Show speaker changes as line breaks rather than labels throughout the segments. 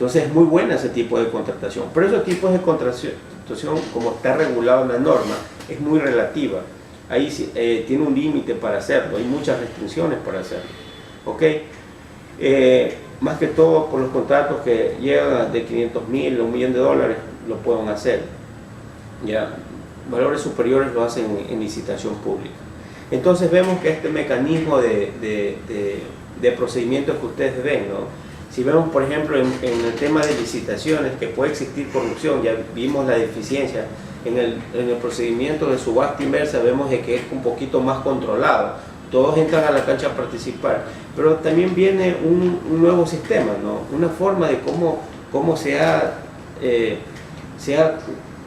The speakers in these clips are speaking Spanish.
Entonces es muy buena ese tipo de contratación, pero esos tipos de contratación, como está regulado en la norma, es muy relativa. Ahí tiene un límite para hacerlo, hay muchas restricciones para hacerlo. ¿Ok? Más que todo por los contratos que llegan de 500.000 a $1 millón, lo pueden hacer. Ya, valores superiores lo hacen en licitación pública. Entonces vemos que este mecanismo de procedimientos que ustedes ven, ¿no? Si vemos, por ejemplo, en el tema de licitaciones, que puede existir corrupción, ya vimos la deficiencia. En el procedimiento de subasta inversa vemos de que es un poquito más controlado. Todos entran a la cancha a participar. Pero también viene un nuevo sistema, ¿no? Una forma de cómo se ha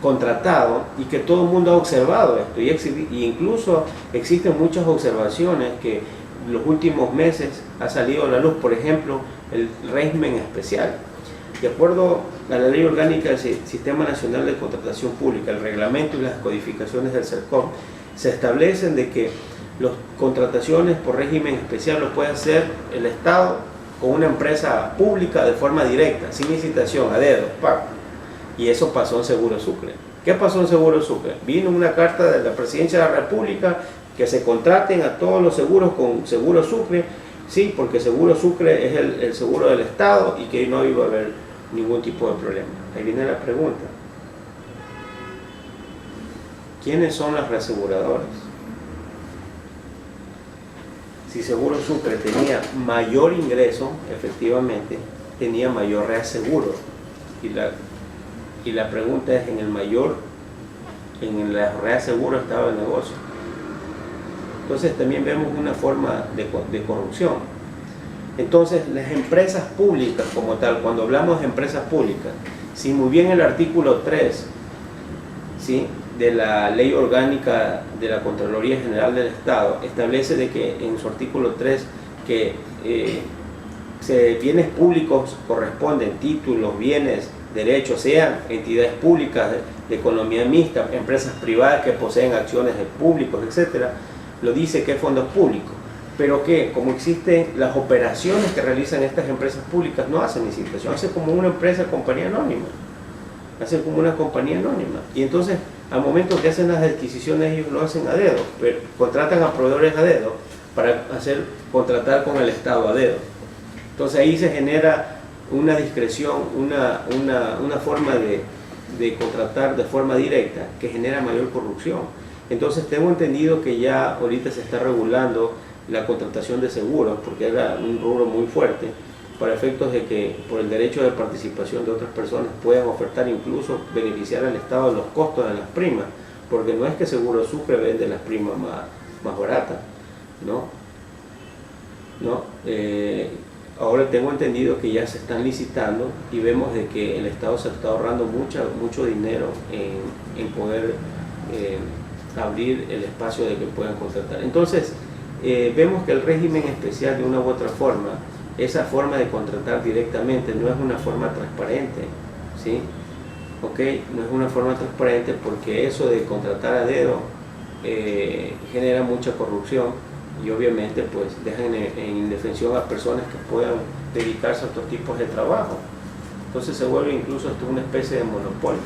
contratado y que todo el mundo ha observado esto. Y incluso existen muchas observaciones que en los últimos meses ha salido a la luz. Por ejemplo, el régimen especial. De acuerdo a la Ley Orgánica del Sistema Nacional de Contratación Pública, el reglamento y las codificaciones del CERCOM, se establecen de que las contrataciones por régimen especial lo puede hacer el Estado con una empresa pública de forma directa, sin licitación, a dedo, y eso pasó en Seguro Sucre. ¿Qué pasó en Seguro Sucre? Vino una carta de la Presidencia de la República que se contraten a todos los seguros con Seguro Sucre, sí, porque Seguro Sucre es el seguro del Estado y que no iba a haber ningún tipo de problema. Ahí viene la pregunta. ¿Quiénes son las reaseguradoras? Si Seguro Sucre tenía mayor ingreso, efectivamente, tenía mayor reaseguro. Y la pregunta es, en el reaseguro estaba el negocio. Entonces también vemos una forma de corrupción. Entonces las empresas públicas como tal, cuando hablamos de empresas públicas, si muy bien el artículo 3, ¿sí?, de la Ley Orgánica de la Contraloría General del Estado establece de que en su artículo 3 que bienes públicos corresponden títulos, bienes, derechos, sean entidades públicas de economía mixta, empresas privadas que poseen acciones de públicos, etcétera, lo dice que es fondos públicos, pero que como existen las operaciones que realizan estas empresas públicas no hacen licitación, hacen como una empresa, compañía anónima, y entonces al momento que hacen las adquisiciones ellos lo hacen a dedo, pero contratan a proveedores a dedo para contratar con el Estado a dedo. Entonces ahí se genera una discreción, una forma de contratar de forma directa que genera mayor corrupción. Entonces tengo entendido que ya ahorita se está regulando la contratación de seguros, porque era un rubro muy fuerte, para efectos de que por el derecho de participación de otras personas puedan ofertar, incluso beneficiar al Estado de los costos de las primas, porque no es que Seguro Sucre vende las primas más baratas, ¿no? Ahora tengo entendido que ya se están licitando y vemos de que el Estado se está ahorrando mucho dinero en poder abrir el espacio de que puedan contratar. Entonces vemos que el régimen especial, de una u otra forma, esa forma de contratar directamente no es una forma transparente, ¿sí? ¿Ok? No es una forma transparente porque eso de contratar a dedo genera mucha corrupción y obviamente pues dejan en indefensión a personas que puedan dedicarse a otros tipos de trabajo. Entonces se vuelve incluso hasta una especie de monopolio.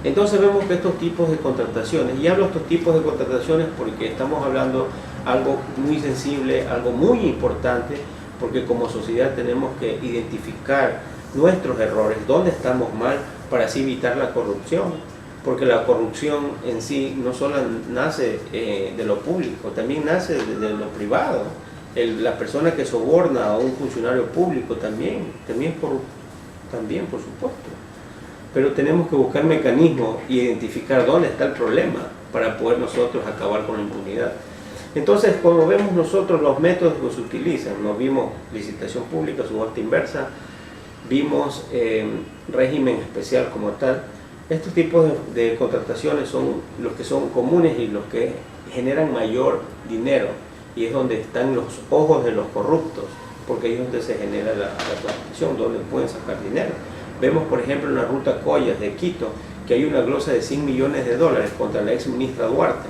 Entonces vemos que estos tipos de contrataciones, y hablo de estos tipos de contrataciones porque estamos hablando algo muy sensible, algo muy importante, porque como sociedad tenemos que identificar nuestros errores, dónde estamos mal, para así evitar la corrupción, porque la corrupción en sí no solo nace de lo público, también nace de lo privado. La persona que soborna a un funcionario público también es corrupto, también, por supuesto. Pero tenemos que buscar mecanismos y identificar dónde está el problema para poder nosotros acabar con la impunidad. Entonces, cuando vemos nosotros los métodos que se utilizan, nos vimos licitación pública, subasta inversa, vimos régimen especial como tal. Estos tipos de contrataciones son los que son comunes y los que generan mayor dinero, y es donde están los ojos de los corruptos, porque ahí es donde se genera la transacción, donde pueden sacar dinero. Vemos, por ejemplo, en la ruta Collas de Quito, que hay una glosa de $100 millones contra la ex ministra Duarte,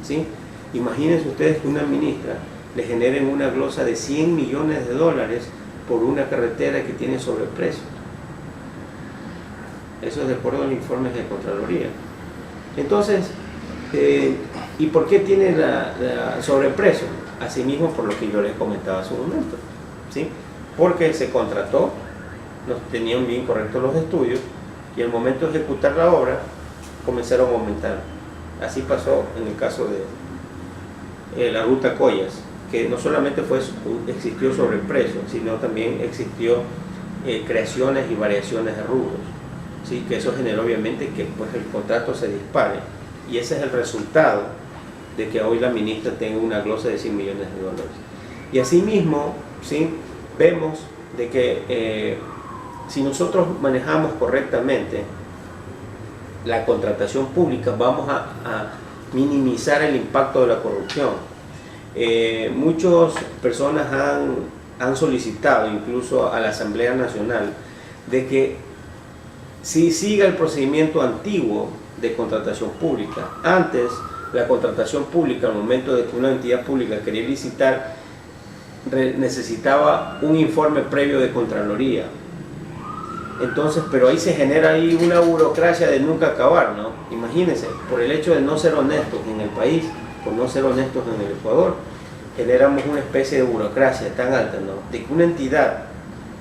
¿sí? Imagínense ustedes que una ministra le generen una glosa de $100 millones por una carretera que tiene sobreprecio. Eso es de acuerdo a los informes de Contraloría. Entonces, ¿y por qué tiene la sobreprecio? Asimismo, por lo que yo les comentaba hace un momento, ¿sí? Porque se contrató, no tenían bien correctos los estudios, y al momento de ejecutar la obra comenzaron a aumentar. Así pasó en el caso de la ruta Collas, que no solamente existió sobreprecio, sino también existió creaciones y variaciones de rubros, ¿sí? Que eso generó obviamente que pues, el contrato se dispare, y ese es el resultado de que hoy la ministra tenga una glosa de 100 millones de dólares. Y asimismo, ¿sí? Vemos de que si nosotros manejamos correctamente la contratación pública, vamos a minimizar el impacto de la corrupción. Muchas personas han solicitado incluso a la Asamblea Nacional de que si siga el procedimiento antiguo de contratación pública. Antes, la contratación pública, al momento de que una entidad pública quería licitar, necesitaba un informe previo de Contraloría. Entonces, pero ahí se genera ahí una burocracia de nunca acabar, ¿no? Imagínense, por el hecho de no ser honestos en el país, por no ser honestos en el Ecuador, generamos una especie de burocracia tan alta, ¿no? De que una entidad,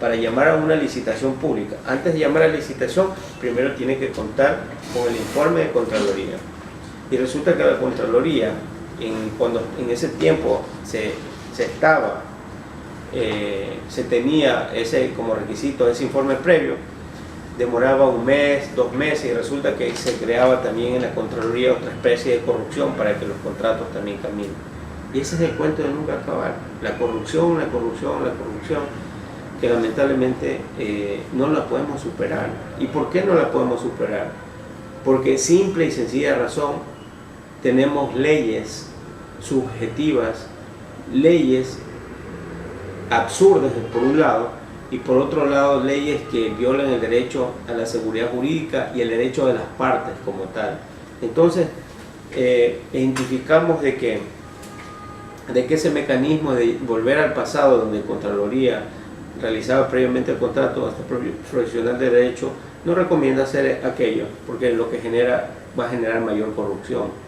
para llamar a una licitación pública, antes de llamar a la licitación, primero tiene que contar con el informe de Contraloría. Y resulta que la Contraloría, cuando en ese tiempo se tenía como requisito ese informe previo, demoraba un mes, 2 meses, y resulta que se creaba también en la Contraloría otra especie de corrupción para que los contratos también caminen. Y ese es el cuento de nunca acabar. La corrupción, que lamentablemente no la podemos superar. ¿Y por qué no la podemos superar? Porque simple y sencilla razón, tenemos leyes subjetivas, leyes absurdas por un lado, y por otro lado leyes que violan el derecho a la seguridad jurídica y el derecho de las partes como tal. Entonces, identificamos de que ese mecanismo de volver al pasado, donde Contraloría realizaba previamente el contrato hasta profesional de derecho, no recomienda hacer aquello, porque lo que va a generar mayor corrupción.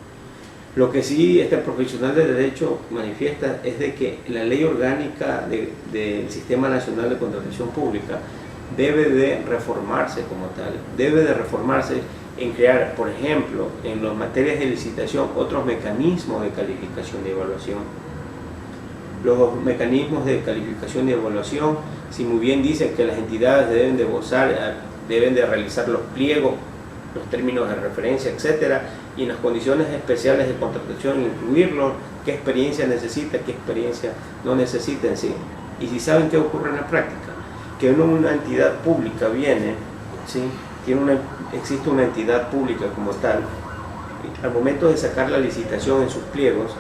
Lo que sí este profesional de derecho manifiesta es de que la ley orgánica del Sistema Nacional de Contratación Pública debe de reformarse como tal, debe de reformarse en crear, por ejemplo, en las materias de licitación, otros mecanismos de calificación y evaluación. Los mecanismos de calificación y evaluación, si muy bien dicen que las entidades deben de realizar los pliegos, los términos de referencia, etcétera, y en las condiciones especiales de contratación incluirlo, qué experiencia necesita, qué experiencia no necesita en sí. Y si saben qué ocurre en la práctica, que una entidad pública viene, ¿sí? Existe una entidad pública como tal, al momento de sacar la licitación en sus pliegos,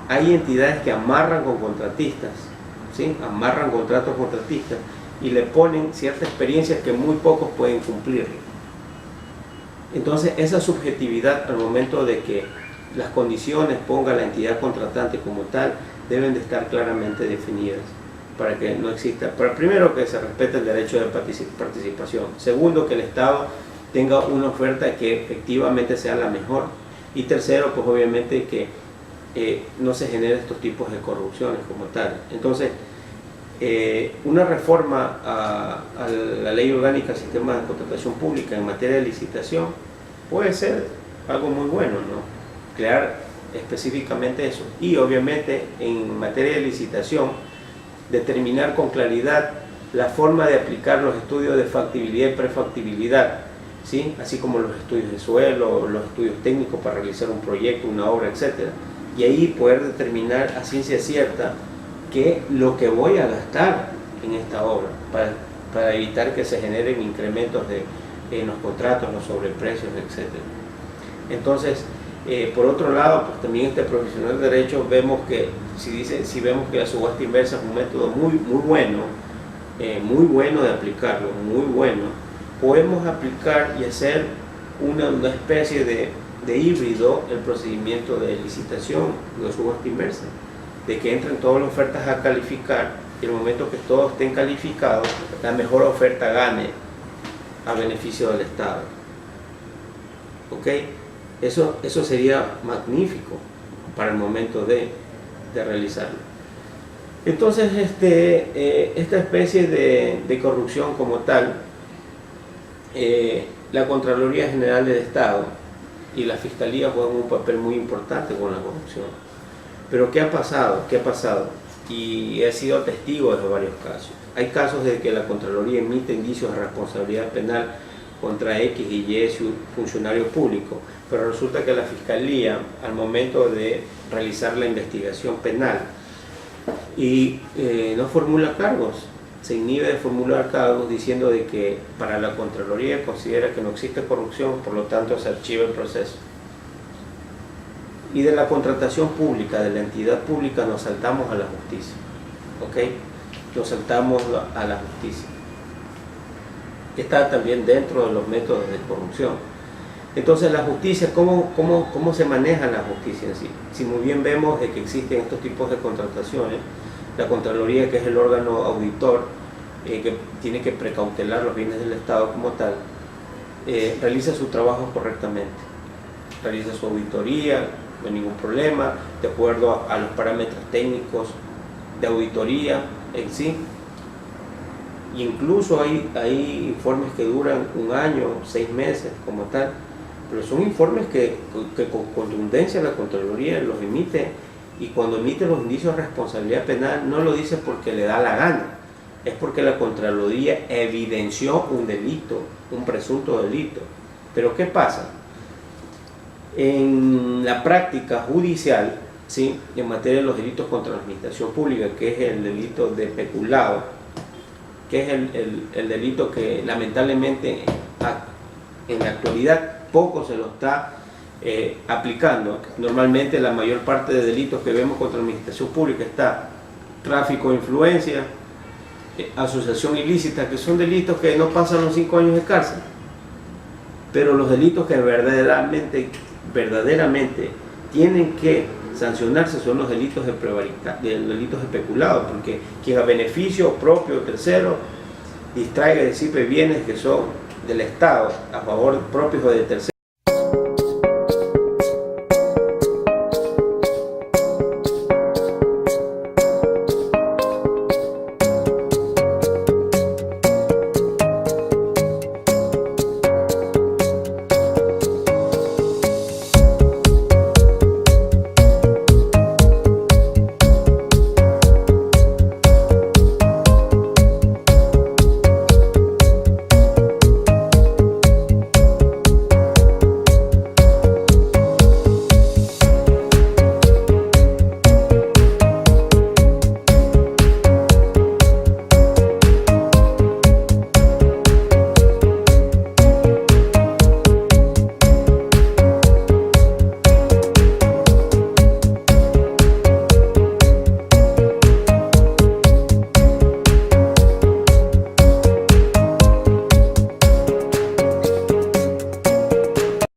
hay entidades que amarran con contratistas, ¿sí? Amarran contratos contratistas y le ponen ciertas experiencias que muy pocos pueden cumplir. Entonces, esa subjetividad al momento de que las condiciones ponga la entidad contratante como tal, deben de estar claramente definidas para que no exista. Primero, que se respete el derecho de participación. Segundo, que el Estado tenga una oferta que efectivamente sea la mejor. Y tercero, pues obviamente que no se generen estos tipos de corrupciones como tal. Entonces, una reforma a la ley orgánica del sistema de contratación pública en materia de licitación puede ser algo muy bueno, ¿no? Crear específicamente eso, y obviamente en materia de licitación determinar con claridad la forma de aplicar los estudios de factibilidad y prefactibilidad, ¿sí? Así como los estudios de suelo, los estudios técnicos para realizar un proyecto, una obra, etc. Y ahí poder determinar a ciencia cierta que lo que voy a gastar en esta obra, para evitar que se generen incrementos en los contratos, los sobreprecios, etc. Entonces, por otro lado, pues también este profesional de derecho vemos que, si vemos que la subasta inversa es un método muy bueno de aplicarlo, muy bueno, podemos aplicar y hacer una especie de híbrido el procedimiento de licitación de subasta inversa, de que entren todas las ofertas a calificar y el momento que todos estén calificados, la mejor oferta gane a beneficio del Estado. ¿Ok? Eso sería magnífico para el momento de realizarlo. Entonces, esta especie de corrupción como tal, la Contraloría General del Estado y la Fiscalía juegan un papel muy importante con la corrupción. Pero ¿qué ha pasado? ¿Qué ha pasado? Y he sido testigo de varios casos. Hay casos de que la Contraloría emite indicios de responsabilidad penal contra X y Y funcionario público, pero resulta que la Fiscalía, al momento de realizar la investigación penal, no formula cargos, se inhibe de formular cargos diciendo de que para la Contraloría considera que no existe corrupción, por lo tanto se archiva el proceso. Y de la contratación pública, de la entidad pública, nos saltamos a la justicia, ¿ok? Nos saltamos a la justicia, que está también dentro de los métodos de corrupción. Entonces la justicia, ¿cómo se maneja la justicia en sí? Si muy bien vemos de que existen estos tipos de contrataciones, la Contraloría, que es el órgano auditor que tiene que precautelar los bienes del Estado como tal, realiza su trabajo correctamente, realiza su auditoría, no hay ningún problema, de acuerdo a los parámetros técnicos de auditoría en sí. Y incluso hay informes que duran 1 año, 6 meses como tal, pero son informes que con contundencia la Contraloría los emite, y cuando emite los indicios de responsabilidad penal no lo dice porque le da la gana, es porque la Contraloría evidenció un delito, un presunto delito. Pero ¿qué pasa? En la práctica judicial, ¿sí?, en materia de los delitos contra la administración pública, que es el delito de peculado, que es el delito que lamentablemente en la actualidad poco se lo está aplicando. Normalmente la mayor parte de delitos que vemos contra la administración pública está tráfico de influencia, asociación ilícita, que son delitos que no pasan los 5 años de cárcel. Pero los delitos que verdaderamente tienen que sancionarse son los delitos de peculado, porque quien a beneficio propio o tercero distraiga y disipe bienes que son del Estado a favor propios o de terceros